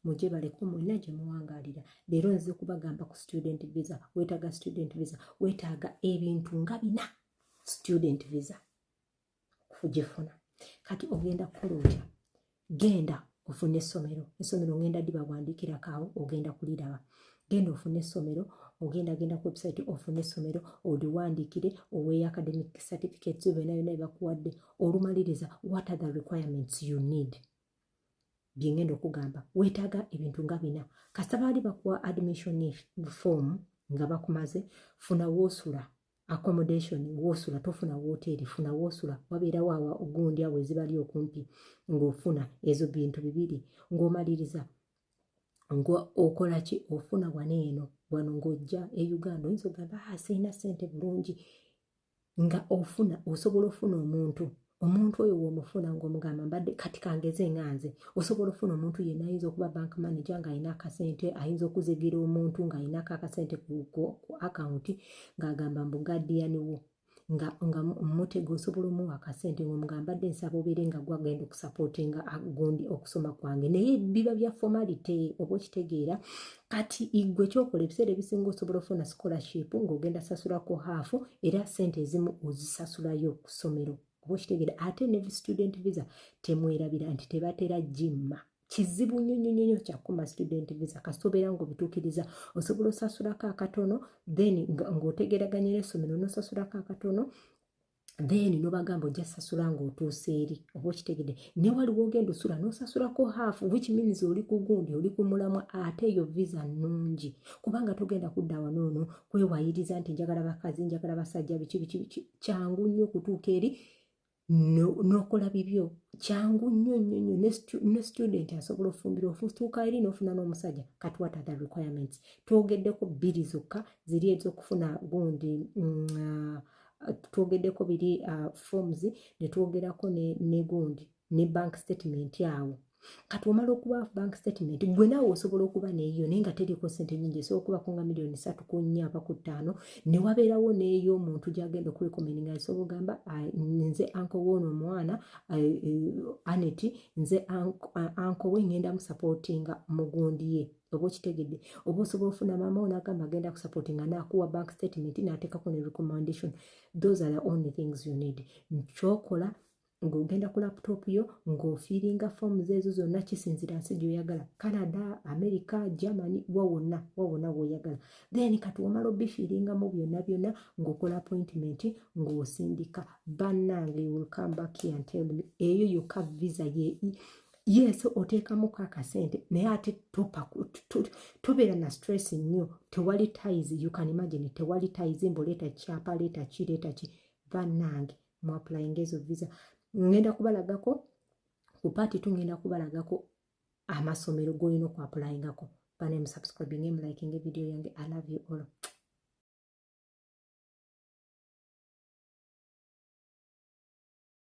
muje baleko mwena gye muwangalira. Leero nze kubagamba ku student visa. Weetaaga student visa, weetaaga ebintu nga bina student visa kugifuna. Kati ogenda kukola otya? Genda ofune essomero ngenda dibawandiikirako awo, ogenda kuliraba. Genda ofune essomero, genda ku website ofune essomero, oliwandiikire, oweeyo academic certificates byonna bakuwadde, olumaliriza what are the requirements you need. Byengenda okugamba weetaaga ebintu nga bina. Kasita baali bakuwa admission form nga bakumaze, funa woosula, accommodation woosula, tofuna wooteri, funa woosula, wabeerawo awa ogundi awo ezibali okumpi ng'ofuna ezo bintu bibiri. Ng'omaliriza okola ki? Ofuna wano ng'ojja e Uganda oyinza ogamba sirina ssente bulungi, nga ofuna osobola ofuna omuntu oyo w'omufuna ng'omugamba mbadde kati kangeze nganze, osobola ofuna omuntu yenna ayinza okuba bank manager ng'alina akasente, ayinza okuzigira omuntu ng'alinako akasente ku akawunti ng'agamba mbu gaddiyani wo nga mutega, osobola omuwa akasente ng'omugamba mbadde nsaba obeere nga gwagenda okusapootinga gundi okusoma kwange, naye biba bya formality oba okitegeera. Kati igwe kyokola ebiseera ebisinga osobola ofuna scholarship ng'ogenda sasulako haafu era sente ezimu ozisasulayo ku ssomero. Oba okitegeera. Ate ne student visa temwerabira nti tebatera jimma. Kizibu nnyo kyakuma student visa kasita obeera ng'obituukiriza. Osobola osasulako akatono then ng'otegeraganya n'essomero n'osasulako akatono then n'obagamba ojja sasula ng'otuuse eri. Oba okitegeedde. Ne waliwo ogenda osula n'osasulako half which means oli ku gundi, oli ku mulamwa, ate eyo visa nnungi kubanga togenda kudda wanoono kwewayiriza nti njagala bakazi, njagala basajja, biki. Kyangu nnyo okutuuka eri n'okola bibyo. Kyangu nnyo ne student asobola ofumbira ofutuuka eri n'ofuna n'omusajja. Kati what are the requirements? Twogeddeko bbiri zokka ziri ez'okufuna gundi twogeddeko biri forms ne twogerako ne gundi ne bank statement awo. Kati omala okuba bank statement gwe naawe osobola okuba neeyo naye nga teriko ssente nnyingi, esobola okubako nga million 3 ku 4 apa ku 5 ne wabeerawo n'eyo omuntu gy'agenda okurekomeninga asobola ogamba nze anko w'ono omwana Aneti, nze anko we ngenda musapootinga mu gundi ye. Oba okitegedde. Oba osobola ofuna maama wo n'agamba agenda kusapootinga n'akuwa bank statement n'ateekako ne recommendation. Those are the only things you need. Nkyokola ng'ogenda ku laptop yo ng'ofiiringa forms ezo zonna kisinzira nsi gy'oyagala. Canada, America, Germany, wawonna w'oyagala. Then kati wamala obifiiringamu byonna ng'okola appointment ng'osindika. Bannange will come back here and tell me eyo yokka visa ye. Yes, oteekamu akasente naye ate tobeera na stress nnyo. Tewali ties, you can imagine, tewali ties mbu leeta kyapa, leeta ki. Bannange mu applying ezo visa. Ngenda kubalagako ku party ngenda kubalagako amasomero g'olina oku applyingako. Bane mu subscribing, liking video yange. I love you all.